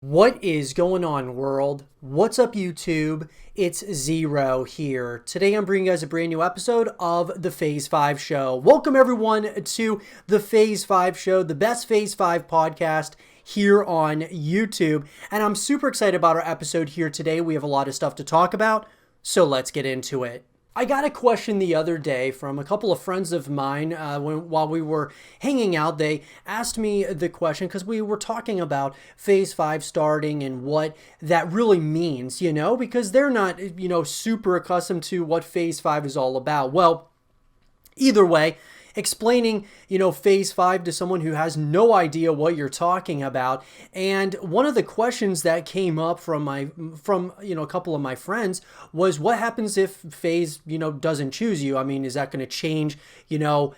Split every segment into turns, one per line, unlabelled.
What is going on, world? What's up, YouTube? It's Zero here. Today I'm bringing you guys a brand new episode of the Phase 5 Show. Welcome everyone to the Phase 5 Show, the best Phase 5 podcast here on YouTube. And I'm super excited about our episode here today. We have a lot of stuff to talk about, so let's get into it. I got a question the other day from a couple of friends of mine while we were hanging out. They asked me the question because we were talking about Phase 5 starting and what that really means, because they're not, super accustomed to what Phase 5 is all about. Well, either way, explaining, Phase 5 to someone who has no idea what you're talking about. And one of the questions that came up from a couple of my friends was, what happens if Phase, doesn't choose you? I mean, is that going to change,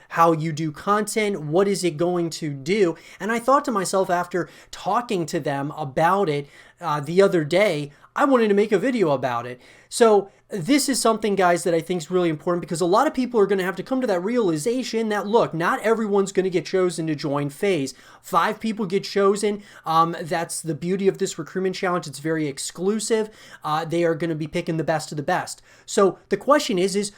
how you do content? What is it going to do? And I thought to myself, after talking to them about it the other day, I wanted to make a video about it. So this is something, guys, that I think is really important because a lot of people are going to have to come to that realization that, look, not everyone's going to get chosen to join Phase. 5 people get chosen. That's the beauty of this recruitment challenge. It's very exclusive. They are going to be picking the best of the best. So the question is,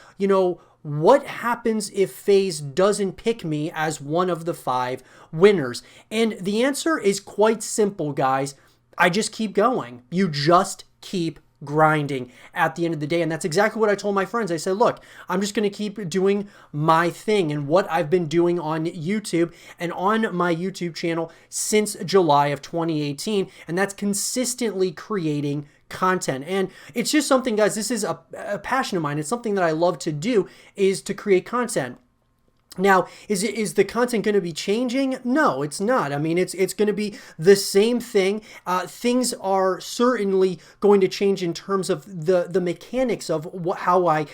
what happens if Phase doesn't pick me as one of the 5 winners? And the answer is quite simple, guys. I just keep going. You just keep grinding at the end of the day. And that's exactly what I told my friends. I said, look, I'm just going to keep doing my thing and what I've been doing on YouTube and on my YouTube channel since July of 2018. And that's consistently creating content. And it's just something, guys, this is a passion of mine. It's something that I love to do, is to create content. Now, is the content going to be changing? No, it's not. I mean, it's going to be the same thing. Things are certainly going to change in terms of the mechanics of how I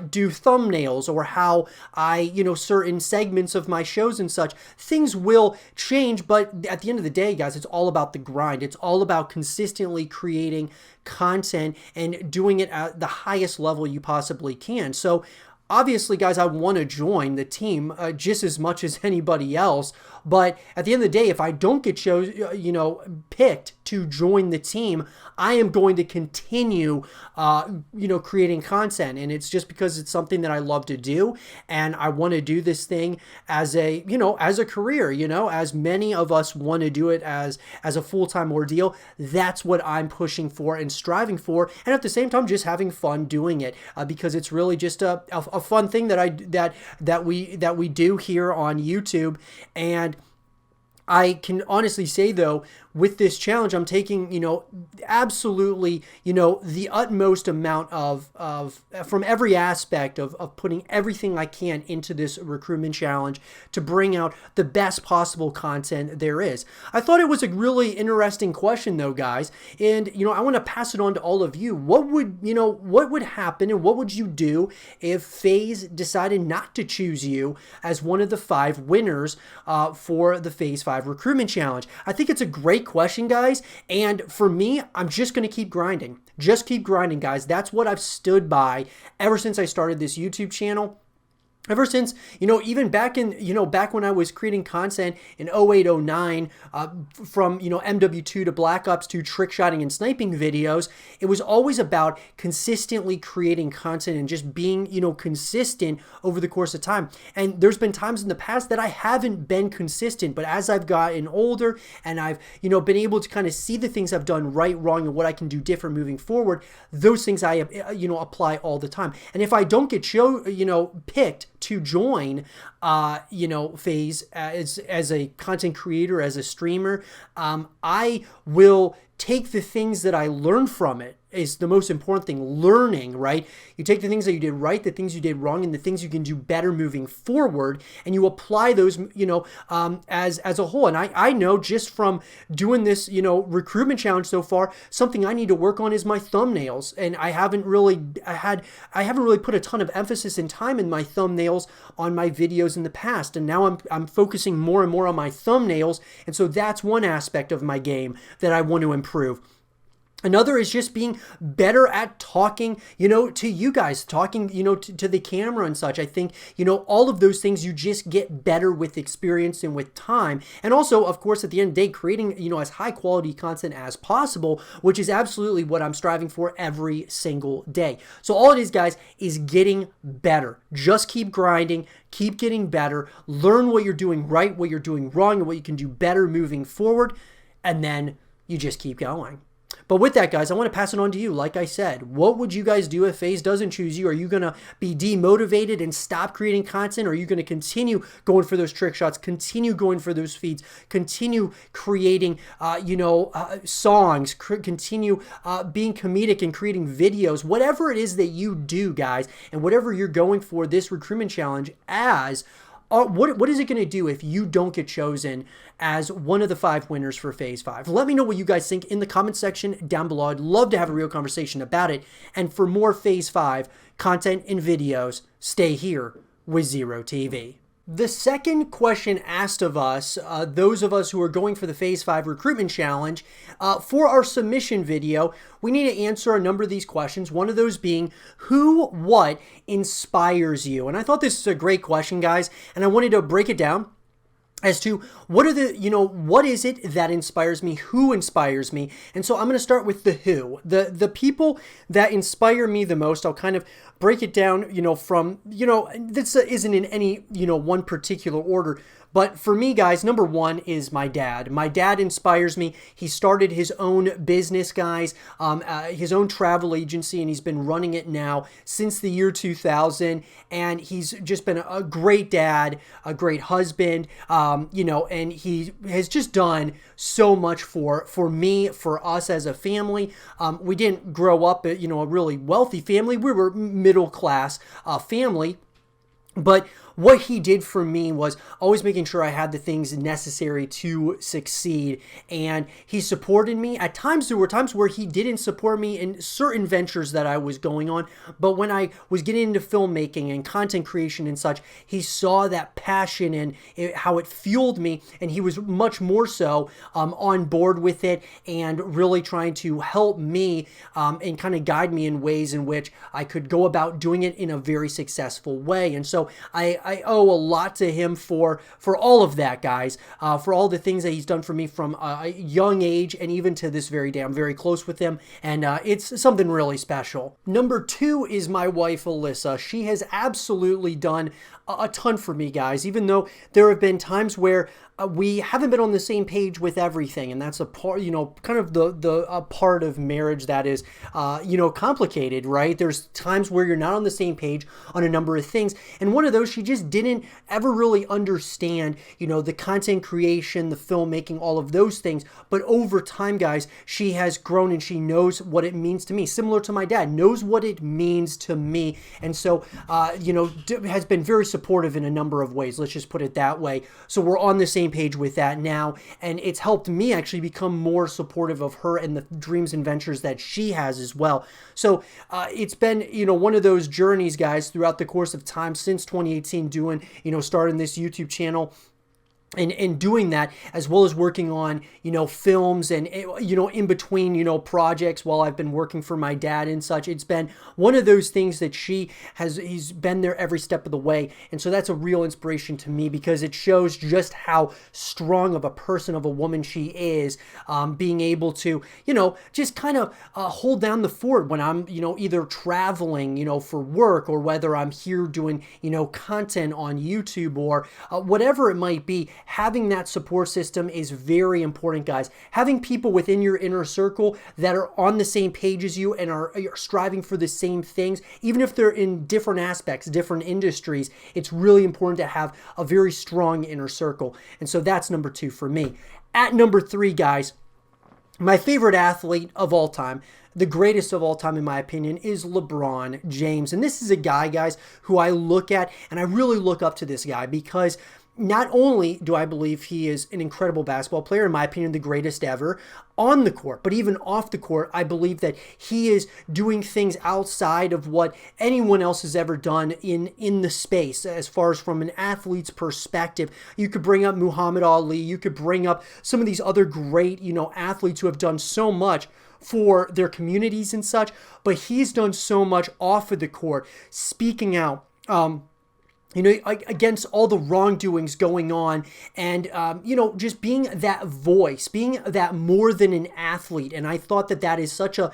do thumbnails or how I, certain segments of my shows and such. Things will change, but at the end of the day, guys, it's all about the grind. It's all about consistently creating content and doing it at the highest level you possibly can. So, obviously, guys, I want to join the team just as much as anybody else. But at the end of the day, if I don't get picked to join the team, I am going to continue, creating content. And it's just because it's something that I love to do. And I want to do this thing as a career, as many of us want to do it as a full-time ordeal. That's what I'm pushing for and striving for. And at the same time, just having fun doing it because it's really just a fun thing that we do here on YouTube. And I can honestly say, though, with this challenge, I'm taking, absolutely, the utmost amount of from every aspect of putting everything I can into this recruitment challenge to bring out the best possible content there is. I thought it was a really interesting question, though, guys. And, I want to pass it on to all of you. What would happen and what would you do if Phase decided not to choose you as one of the 5 winners for the Phase 5 recruitment challenge? I think it's a great question, guys, and for me, I'm just going to keep grinding. Just keep grinding, guys. That's what I've stood by ever since I started this YouTube channel. Ever since, even back when I was creating content in 08, 09, from, MW2 to Black Ops to trick shotting and sniping videos, it was always about consistently creating content and just being, consistent over the course of time. And there's been times in the past that I haven't been consistent, but as I've gotten older and I've, been able to kind of see the things I've done right, wrong, and what I can do different moving forward, those things I, apply all the time. And if I don't get picked to join, Phase as a content creator, as a streamer, I will take the things that I learned from it. Is the most important thing, learning, right? You take the things that you did right, the things you did wrong, and the things you can do better moving forward, and you apply those, as a whole. And I know just from doing this, recruitment challenge so far, something I need to work on is my thumbnails, and I haven't really put a ton of emphasis and time in my thumbnails on my videos in the past, and now I'm focusing more and more on my thumbnails, and so that's one aspect of my game that I want to improve. Another is just being better at talking, to you guys, talking, to the camera and such. I think, all of those things you just get better with experience and with time. And also, of course, at the end of the day, creating, as high quality content as possible, which is absolutely what I'm striving for every single day. So all it is, guys, is getting better. Just keep grinding, keep getting better, learn what you're doing right, what you're doing wrong, and what you can do better moving forward. And then you just keep going. But with that, guys, I want to pass it on to you. Like I said, what would you guys do if FaZe doesn't choose you? Are you going to be demotivated and stop creating content? Or are you going to continue going for those trick shots, continue going for those feeds, continue creating, songs, continue being comedic and creating videos, whatever it is that you do, guys, and whatever you're going for this recruitment challenge as, what is it going to do if you don't get chosen as one of the 5 winners for Phase 5? Let me know what you guys think in the comment section down below. I'd love to have a real conversation about it. And for more Phase 5 content and videos, stay here with Zero TV. The second question asked of us, those of us who are going for the Phase 5 recruitment challenge, for our submission video, we need to answer a number of these questions. One of those being, what inspires you? And I thought this is a great question, guys, and I wanted to break it down as to what is it that inspires me, who inspires me. And so I'm going to start with the who. The people that inspire me the most, I'll kind of break it down, from, this isn't in any, one particular order. But for me, guys, number one is my dad. My dad inspires me. He started his own business, guys, his own travel agency, and he's been running it now since the year 2000. And he's just been a great dad, a great husband, and he has just done so much for me, for us as a family. We didn't grow up, a really wealthy family. We were middle class family. But what he did for me was always making sure I had the things necessary to succeed. And he supported me. At times, there were times where he didn't support me in certain ventures that I was going on. But when I was getting into filmmaking and content creation and such, he saw that passion and how it fueled me. And he was much more so on board with it and really trying to help me and kind of guide me in ways in which I could go about doing it in a very successful way. And so I owe a lot to him for all of that, guys, for all the things that he's done for me from a young age and even to this very day. I'm very close with him, and it's something really special. Number two is my wife, Alyssa. She has absolutely done a ton for me, guys, even though there have been times where we haven't been on the same page with everything, and that's a part, kind of the part of marriage that is, complicated, right? There's times where you're not on the same page on a number of things, and one of those, she just didn't ever really understand, the content creation, the filmmaking, all of those things, but over time, guys, she has grown and she knows what it means to me, similar to my dad, knows what it means to me, and so, has been very supportive in a number of ways, let's just put it that way. So we're on the same page with that now, and it's helped me actually become more supportive of her and the dreams and ventures that she has as well. So it's been, one of those journeys, guys, throughout the course of time since 2018, doing, starting this YouTube channel. And doing that, as well as working on, films and, in between, projects while I've been working for my dad and such. It's been one of those things that he's been there every step of the way. And so that's a real inspiration to me because it shows just how strong of a person, of a woman she is, being able to, just kind of hold down the fort when I'm, either traveling, for work, or whether I'm here doing, content on YouTube or whatever it might be. Having that support system is very important, guys. Having people within your inner circle that are on the same page as you and are striving for the same things, even if they're in different aspects, different industries, it's really important to have a very strong inner circle. And so that's number two for me. At number three, guys, my favorite athlete of all time, the greatest of all time in my opinion, is LeBron James. And this is a guy, guys, who I look at and I really look up to this guy because not only do I believe he is an incredible basketball player, in my opinion, the greatest ever on the court, but even off the court, I believe that he is doing things outside of what anyone else has ever done in the space, as far as from an athlete's perspective. You could bring up Muhammad Ali, you could bring up some of these other great, athletes who have done so much for their communities and such, but he's done so much off of the court, speaking out, against all the wrongdoings going on, and just being that voice, being that more than an athlete. And I thought that is such a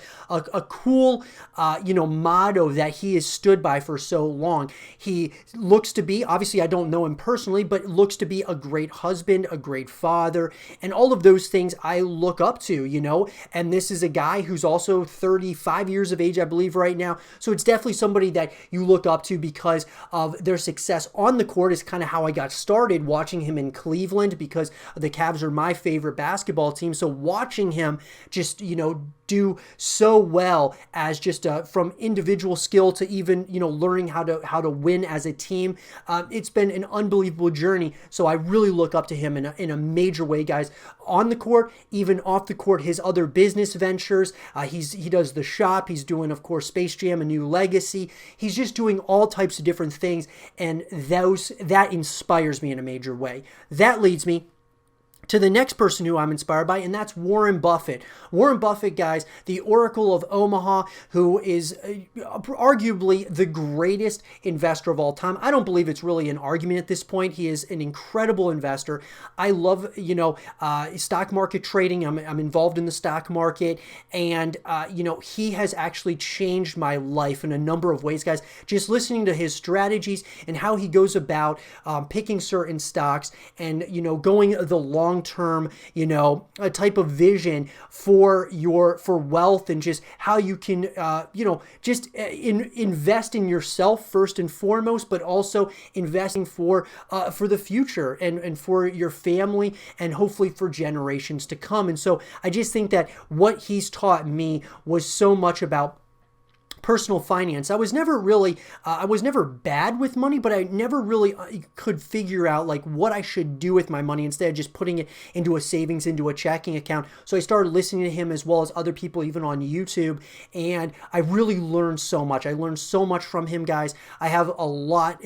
cool motto that he has stood by for so long. He looks to be, obviously I don't know him personally, but looks to be a great husband, a great father, and all of those things I look up to. And this is a guy who's also 35 years of age, I believe, right now. So it's definitely somebody that you look up to because of their success on the court. Is kind of how I got started watching him in Cleveland, because the Cavs are my favorite basketball team. So watching him just, do so well as just from individual skill to even, learning how to win as a team. It's been an unbelievable journey. So I really look up to him in a major way, guys, on the court, even off the court. His other business ventures, he does the shop. He's doing, of course, Space Jam: A New Legacy. He's just doing all types of different things, and that inspires me in a major way. That leads me to the next person who I'm inspired by, and that's Warren Buffett. Warren Buffett, guys, the Oracle of Omaha, who is arguably the greatest investor of all time. I don't believe it's really an argument at this point. He is an incredible investor. I love, stock market trading. I'm involved in the stock market, and, he has actually changed my life in a number of ways, guys. Just listening to his strategies and how he goes about picking certain stocks and, going the long term, a type of vision for wealth, and just how you can, invest in yourself first and foremost, but also investing for the future and for your family, and hopefully for generations to come. And so I just think that what he's taught me was so much about personal finance. I was never bad with money, but I never really could figure out like what I should do with my money instead of just putting it into a savings, into a checking account. So I started listening to him as well as other people, even on YouTube, and I really learned so much. I learned so much from him, guys. I have a lot,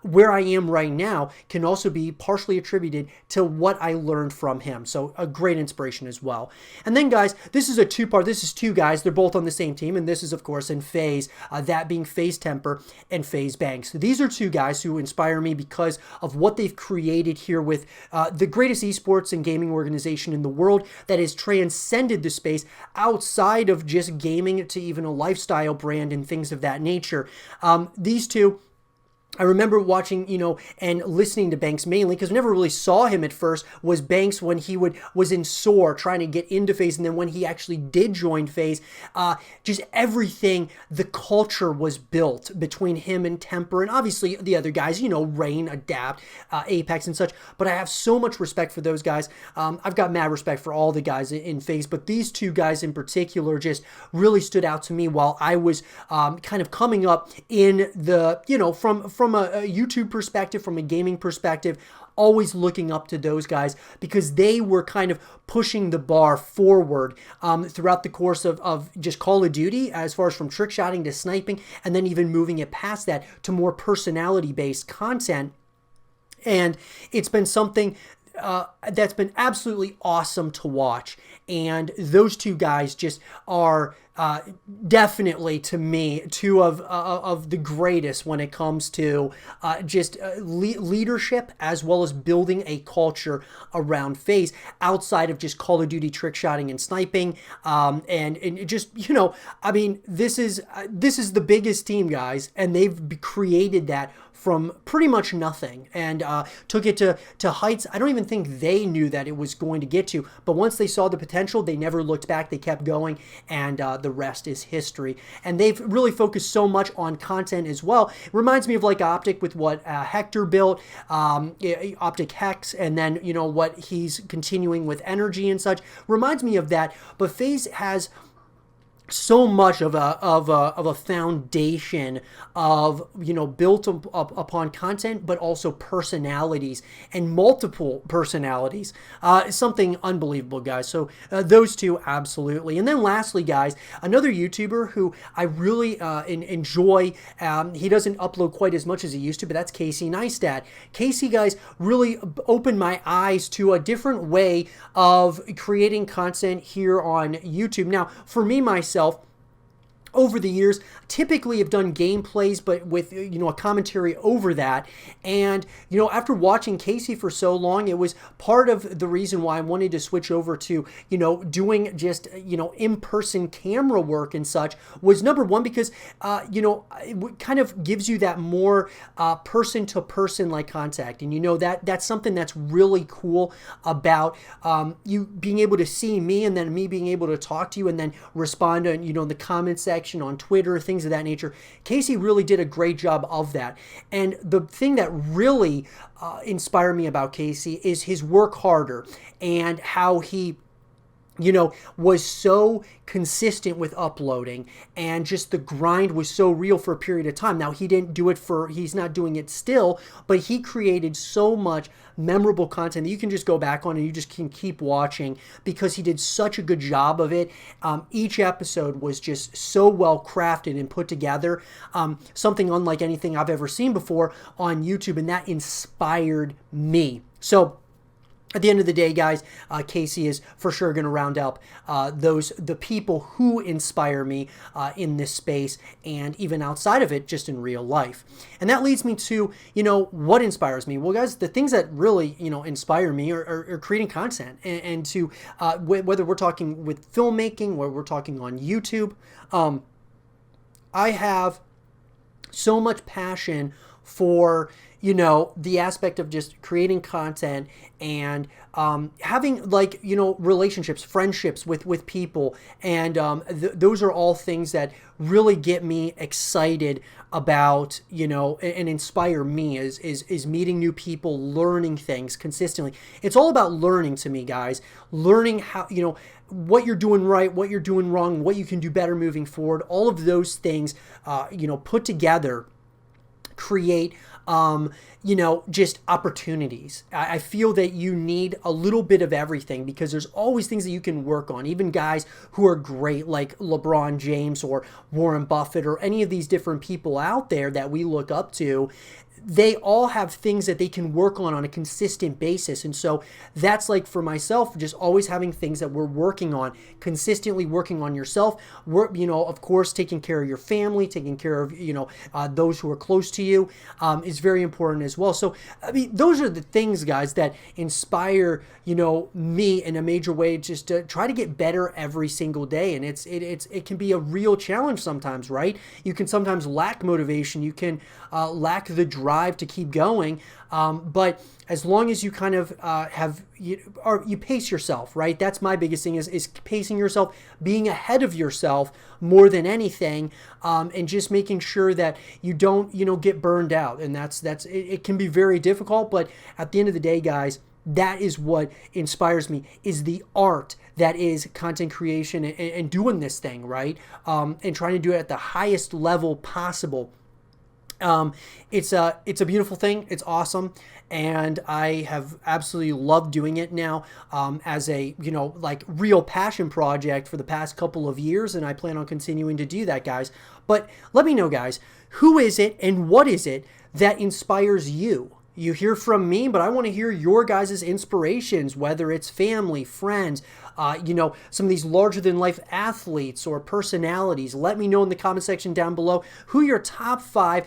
where I am right now can also be partially attributed to what I learned from him. So a great inspiration as well. And then, guys, this is a two-part. This is two guys. They're both on the same team, and this is, of course, in FaZe, that being FaZe Temper and FaZe Banks. These are two guys who inspire me because of what they've created here with the greatest esports and gaming organization in the world that has transcended the space outside of just gaming to even a lifestyle brand and things of that nature. These two, I remember watching, and listening to Banks mainly, because I never really saw him at first, was Banks when he was in SOAR trying to get into FaZe, and then when he actually did join FaZe, just everything, the culture was built between him and Temper, and obviously the other guys, Rain, Adapt, Apex and such, but I have so much respect for those guys. I've got mad respect for all the guys in FaZe, but these two guys in particular just really stood out to me while I was kind of coming up in the, from a YouTube perspective, from a gaming perspective, always looking up to those guys because they were kind of pushing the bar forward throughout the course of just Call of Duty, as far as from trick shotting to sniping, and then even moving it past that to more personality-based content. And it's been something that's been absolutely awesome to watch. And those two guys just are definitely, to me, two of the greatest when it comes to leadership, as well as building a culture around FaZe outside of just Call of Duty trick shotting and sniping. And just, this is the biggest team, guys, and they've created that from pretty much nothing, and took it to heights I don't even think they knew that it was going to get to. But once they saw the potential, they never looked back. They kept going, and the rest is history. And they've really focused so much on content as well. It reminds me of like Optic with what Hector built, Optic Hex, and then what he's continuing with Energy and such. Reminds me of that. But FaZe has so much of a foundation of, built upon content, but also personalities and multiple personalities. Something unbelievable, guys. So those two, absolutely. And then lastly, guys, another YouTuber who I really enjoy. He doesn't upload quite as much as he used to, but that's Casey Neistat. Casey, guys, really opened my eyes to a different way of creating content here on YouTube. Now, for me, myself, over the years, typically have done gameplays, but with, a commentary over that. And, after watching Casey for so long, it was part of the reason why I wanted to switch over to, doing just, in-person camera work and such, was number one, because, it kind of gives you that more person-to-person like contact. And, that's something that's really cool about you being able to see me and then me being able to talk to you and then respond to, in the comment section on Twitter, things of that nature. Casey really did a great job of that. And the thing that really inspired me about Casey is his work harder and how he was so consistent with uploading, and just the grind was so real for a period of time. Now, he's not doing it still, but he created so much memorable content that you can just go back on and you just can keep watching because he did such a good job of it. Each episode was just so well crafted and put together, something unlike anything I've ever seen before on YouTube, and that inspired me. So, at the end of the day, guys, Casey is for sure going to round up the people who inspire me in this space and even outside of it, just in real life. And that leads me to, what inspires me? Well, guys, the things that really, inspire me are creating content and to, whether we're talking with filmmaking, where we're talking on YouTube, I have so much passion for the aspect of just creating content and having relationships, friendships with people. And those are all things that really get me excited about, and inspire me is meeting new people, learning things consistently. It's all about learning to me, guys. Learning how, what you're doing right, what you're doing wrong, what you can do better moving forward. All of those things, put together create just opportunities. I feel that you need a little bit of everything because there's always things that you can work on. Even guys who are great like LeBron James or Warren Buffett or any of these different people out there that we look up to, they all have things that they can work on a consistent basis. And so that's like for myself, just always having things that we're working on, consistently working on yourself, of course, taking care of your family, taking care of, those who are close to you is very important as well. So, I mean, those are the things, guys, that inspire, me in a major way, just to try to get better every single day. And it can be a real challenge sometimes, right? You can sometimes lack motivation. You can lack the drive to keep going. But as long as you kind of you pace yourself, right? That's my biggest thing is pacing yourself, being ahead of yourself more than anything, and just making sure that you don't, get burned out. And it can be very difficult, but at the end of the day, guys, that is what inspires me, is the art that is content creation and doing this thing, right? And trying to do it at the highest level possible. It's a beautiful thing. It's awesome. And I have absolutely loved doing it now, as a, real passion project for the past couple of years. And I plan on continuing to do that, guys. But let me know, guys, who is it and what is it that inspires you? You hear from me, but I want to hear your guys' inspirations, whether it's family, friends, some of these larger than life athletes or personalities. Let me know in the comment section down below who your top 5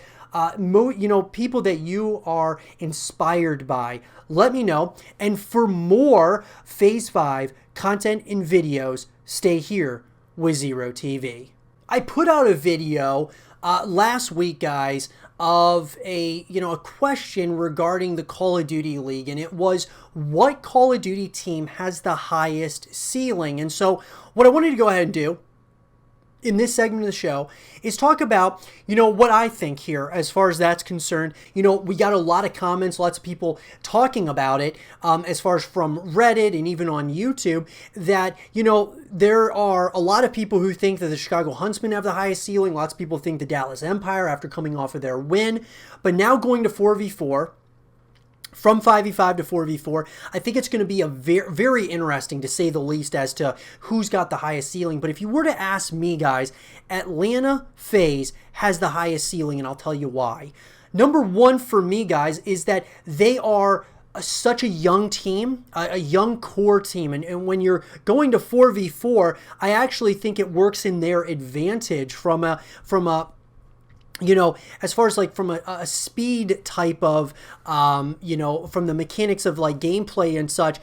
people that you are inspired by. Let me know. And for more Phase 5 content and videos, stay here with Zero TV. I put out a video last week, guys, of a question regarding the Call of Duty League, and it was, what Call of Duty team has the highest ceiling? And so what I wanted to go ahead and do in this segment of the show is talk about, what I think here as far as that's concerned. We got a lot of comments, lots of people talking about it as far as from Reddit and even on YouTube that, there are a lot of people who think that the Chicago Huntsmen have the highest ceiling. Lots of people think the Dallas Empire after coming off of their win, but now going to 4v4. From 5v5 to 4v4, I think it's going to be a very, very interesting, to say the least, as to who's got the highest ceiling. But if you were to ask me, guys, Atlanta FaZe has the highest ceiling, and I'll tell you why. Number one for me, guys, is that they are such a young team, a young core team. And when you're going to 4v4, I actually think it works in their advantage from a as far as like from a speed type of, from the mechanics of like gameplay and such,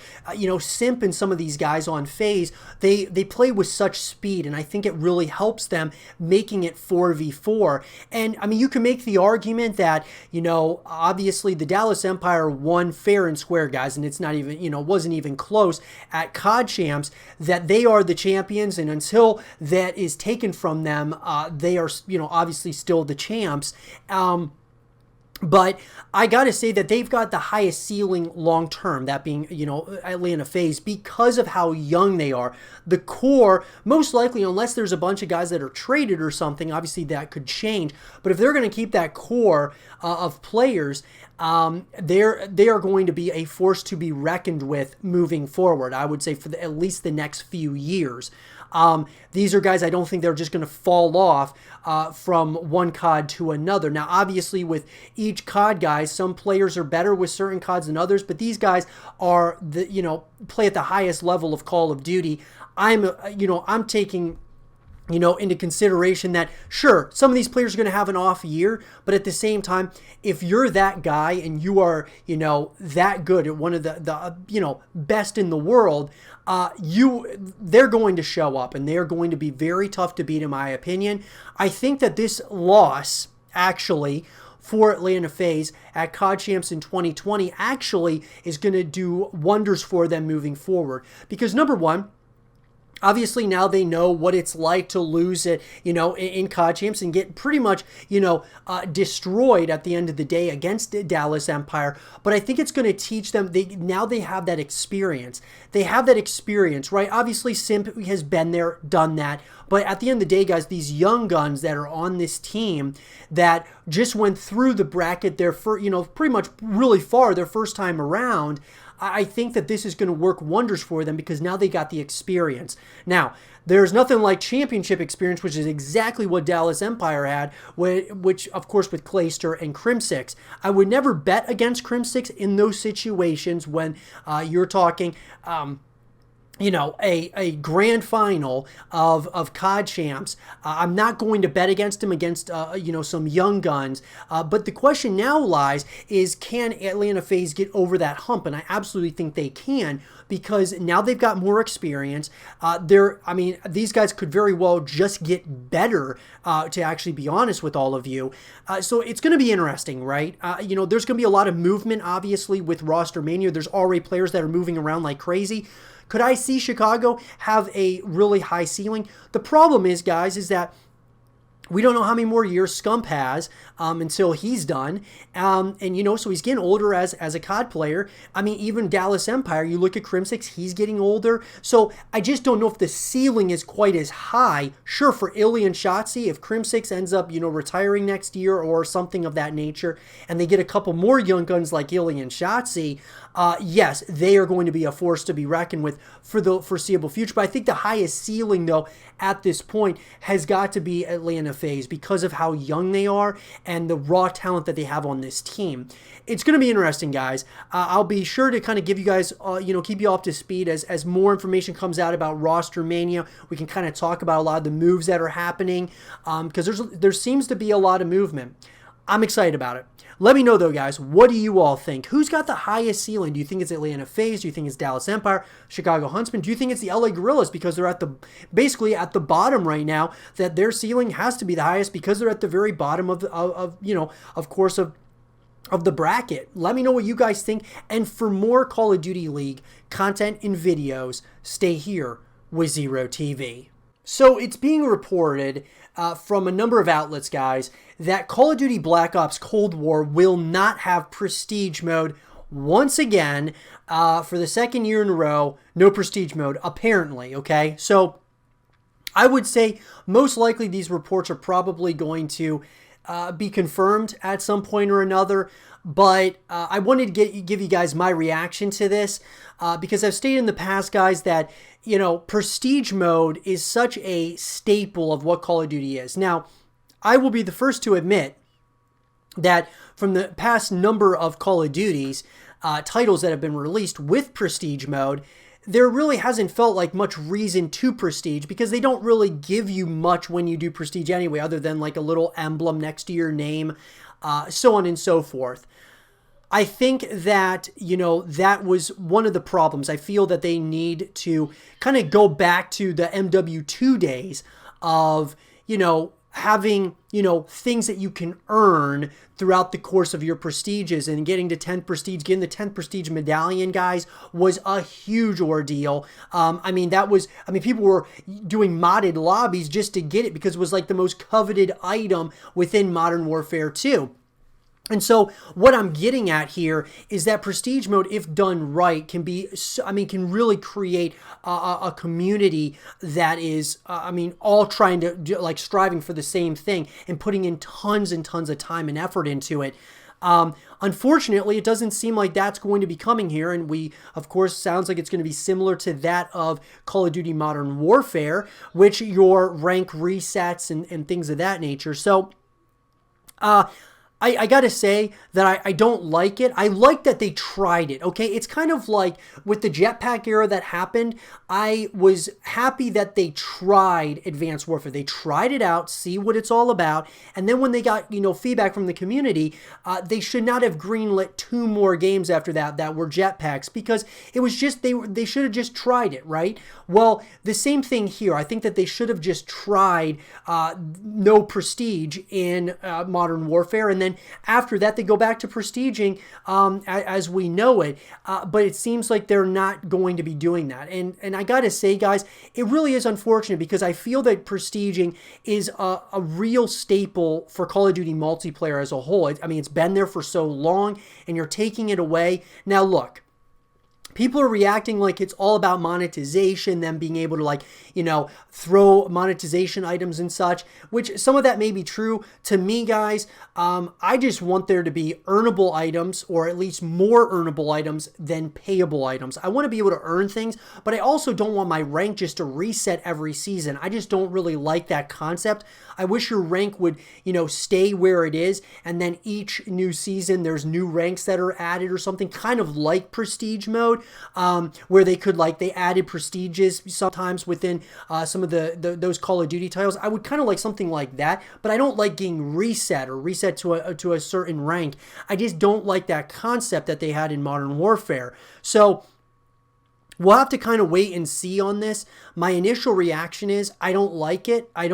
Simp and some of these guys on FaZe, they play with such speed, and I think it really helps them making it 4v4. And I mean, you can make the argument that, obviously the Dallas Empire won fair and square, guys, and it's not even, wasn't even close at COD Champs, that they are the champions, and until that is taken from them, they are, obviously still the champs. But I got to say that they've got the highest ceiling long term, that being, Atlanta FaZe, because of how young they are. The core, most likely, unless there's a bunch of guys that are traded or something, obviously that could change. But if they're going to keep that core of players, they are going to be a force to be reckoned with moving forward, I would say, for at least the next few years. These are guys I don't think they're just going to fall off from one COD to another. Now, obviously, with each COD, guys, some players are better with certain CODs than others, but these guys are play at the highest level of Call of Duty. I'm taking into consideration that, sure, some of these players are going to have an off year, but at the same time, if you're that guy and you are, that good at one of the best in the world, they're going to show up, and they're going to be very tough to beat, in my opinion. I think that this loss, actually, for Atlanta FaZe at COD Champs in 2020 actually is going to do wonders for them moving forward. Because number one, obviously, now they know what it's like to lose it, in COD Champs and get pretty much, destroyed at the end of the day against the Dallas Empire. But I think it's going to teach them, now they have that experience. They have that experience, right? Obviously, Simp has been there, done that. But at the end of the day, guys, these young guns that are on this team that just went through the bracket their first, pretty much really far their first time around, I think that this is going to work wonders for them because now they got the experience. Now, there's nothing like championship experience, which is exactly what Dallas Empire had, which of course, with Clayster and Crimsix. I would never bet against Crimsix in those situations when you're talking... a grand final of COD Champs. I'm not going to bet against him against, some young guns. But the question now lies is, can Atlanta FaZe get over that hump? And I absolutely think they can, because now they've got more experience. These guys could very well just get better, to actually be honest with all of you. So it's going to be interesting, right? There's going to be a lot of movement, obviously, with roster mania. There's already players that are moving around like crazy. Could I see Chicago have a really high ceiling? The problem is, guys, is that we don't know how many more years Scump has until he's done. So he's getting older as a COD player. I mean, even Dallas Empire, you look at Crimsix, he's getting older. So I just don't know if the ceiling is quite as high. Sure, for Illy and Shotzzy, if Crimsix ends up, retiring next year or something of that nature, and they get a couple more young guns like Illy and Shotzzy, yes, they are going to be a force to be reckoned with for the foreseeable future. But I think the highest ceiling, though, at this point has got to be Atlanta FaZe because of how young they are and the raw talent that they have on this team. It's going to be interesting, guys. I'll be sure to kind of give you guys, keep you up to speed as more information comes out about roster mania. We can kind of talk about a lot of the moves that are happening because there seems to be a lot of movement. I'm excited about it. Let me know, though, guys, what do you all think? Who's got the highest ceiling? Do you think it's Atlanta FaZe? Do you think it's Dallas Empire, Chicago Huntsmen? Do you think it's the LA Guerrillas because they're basically at the bottom right now, that their ceiling has to be the highest because they're at the very bottom of the bracket? Let me know what you guys think. And for more Call of Duty League content and videos, stay here with Zero TV. So it's being reported from a number of outlets, guys, that Call of Duty Black Ops Cold War will not have Prestige mode once again for the second year in a row. No Prestige mode, apparently, okay? So I would say most likely these reports are probably going to be confirmed at some point or another. But I wanted to give you guys my reaction to this because I've stated in the past, guys, that, you know, Prestige mode is such a staple of what Call of Duty is. Now, I will be the first to admit that from the past number of Call of Duties titles that have been released with Prestige mode, there really hasn't felt like much reason to Prestige because they don't really give you much when you do Prestige anyway, other than like a little emblem next to your name, so on and so forth. I think that, you know, that was one of the problems. I feel that they need to kind of go back to the MW2 days of, you know, having, you know, things that you can earn throughout the course of your prestiges, and getting to 10th prestige, getting the 10th prestige medallion, guys, was a huge ordeal. I mean, people were doing modded lobbies just to get it because it was like the most coveted item within Modern Warfare 2. And so what I'm getting at here is that Prestige mode, if done right, can really create a community that is, all trying to do, like, striving for the same thing and putting in tons and tons of time and effort into it. Unfortunately, it doesn't seem like that's going to be coming here, and of course, sounds like it's going to be similar to that of Call of Duty Modern Warfare, which your rank resets and things of that nature. So, I gotta say that I don't like it. I like that they tried it, okay? It's kind of like with the jetpack era that happened, I was happy that they tried Advanced Warfare. They tried it out, see what it's all about, and then when they got, you know, feedback from the community, they should not have greenlit 2 more games after that were jetpacks, because it was just, they should have just tried it, right? Well, the same thing here. I think that they should have just tried no prestige in Modern Warfare, and then after that, they go back to prestiging as we know it. But it seems like they're not going to be doing that. And I got to say, guys, it really is unfortunate because I feel that prestiging is a real staple for Call of Duty multiplayer as a whole. I mean, it's been there for so long, and you're taking it away. Now, look. People are reacting like it's all about monetization, them being able to, like, you know, throw monetization items and such, which some of that may be true. To me, guys, I just want there to be earnable items, or at least more earnable items than payable items. I want to be able to earn things, but I also don't want my rank just to reset every season. I just don't really like that concept. I wish your rank would, you know, stay where it is, and then each new season there's new ranks that are added or something, kind of like Prestige mode, where they could, like, they added prestiges sometimes within some of those Call of Duty titles. I would kind of like something like that, but I don't like getting reset to a certain rank. I just don't like that concept that they had in Modern Warfare. So we'll have to kind of wait and see on this. My initial reaction is I don't like it. I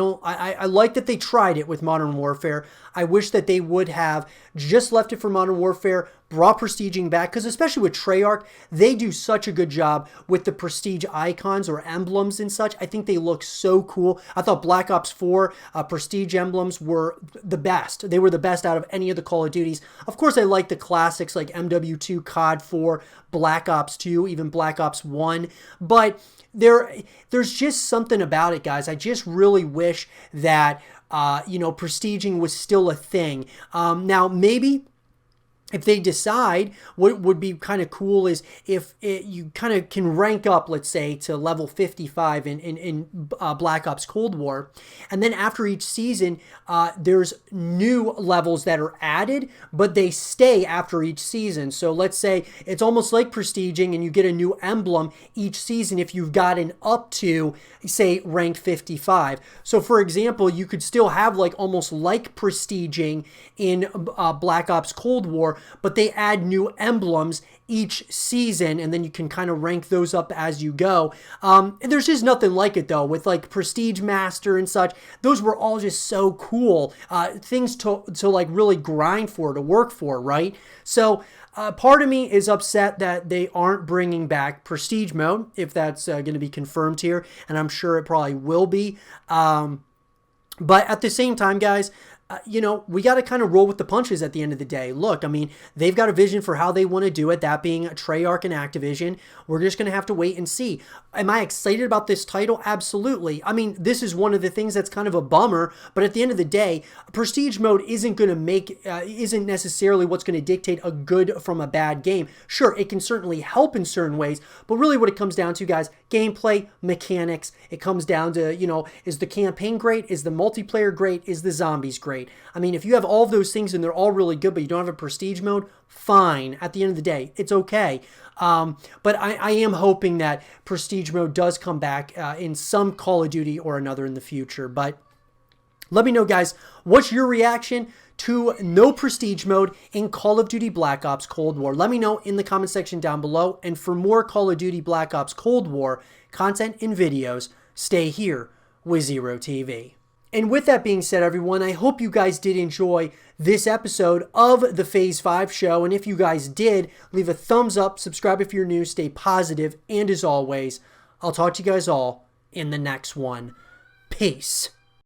like that they tried it with Modern Warfare. I wish that they would have just left it for Modern Warfare, brought prestiging back, because especially with Treyarch, they do such a good job with the prestige icons or emblems and such. I think they look so cool. I thought Black Ops 4 prestige emblems were the best. They were the best out of any of the Call of Duties. Of course, I like the classics like MW2, COD 4, Black Ops 2, even Black Ops 1, but there's just something about it, guys. I just really wish that prestiging was still a thing. Now, maybe if they decide, what would be kind of cool is if you kind of can rank up, let's say, to level 55 in Black Ops Cold War, and then after each season, there's new levels that are added, but they stay after each season. So let's say it's almost like prestiging, and you get a new emblem each season if you've gotten up to, say, rank 55. So for example, you could still have, like, almost like prestiging in Black Ops Cold War, but they add new emblems each season, and then you can kind of rank those up as you go. And there's just nothing like it, though, with, like, Prestige Master and such. Those were all just so cool. Things to like really grind for, to work for, right? So Part of me is upset that they aren't bringing back Prestige Mode, if that's going to be confirmed here, and I'm sure it probably will be. But at the same time, guys, we got to kind of roll with the punches at the end of the day. Look, I mean, they've got a vision for how they want to do it, that being Treyarch and Activision. We're just going to have to wait and see. Am I excited about this title? Absolutely. I mean, this is one of the things that's kind of a bummer, but at the end of the day, Prestige Mode isn't necessarily what's going to dictate a good from a bad game. Sure, it can certainly help in certain ways, but really what it comes down to, guys, gameplay, mechanics. It comes down to, is the campaign great? Is the multiplayer great? Is the zombies great? I mean, if you have all of those things and they're all really good, but you don't have a Prestige Mode, fine. At the end of the day, it's okay. But I am hoping that Prestige Mode does come back in some Call of Duty or another in the future. But let me know, guys, what's your reaction to no Prestige Mode in Call of Duty Black Ops Cold War? Let me know in the comment section down below. And for more Call of Duty Black Ops Cold War content and videos, stay here with Zero TV. And with that being said, everyone, I hope you guys did enjoy this episode of the Phase 5 show. And if you guys did, leave a thumbs up, subscribe if you're new, stay positive, and as always, I'll talk to you guys all in the next one. Peace.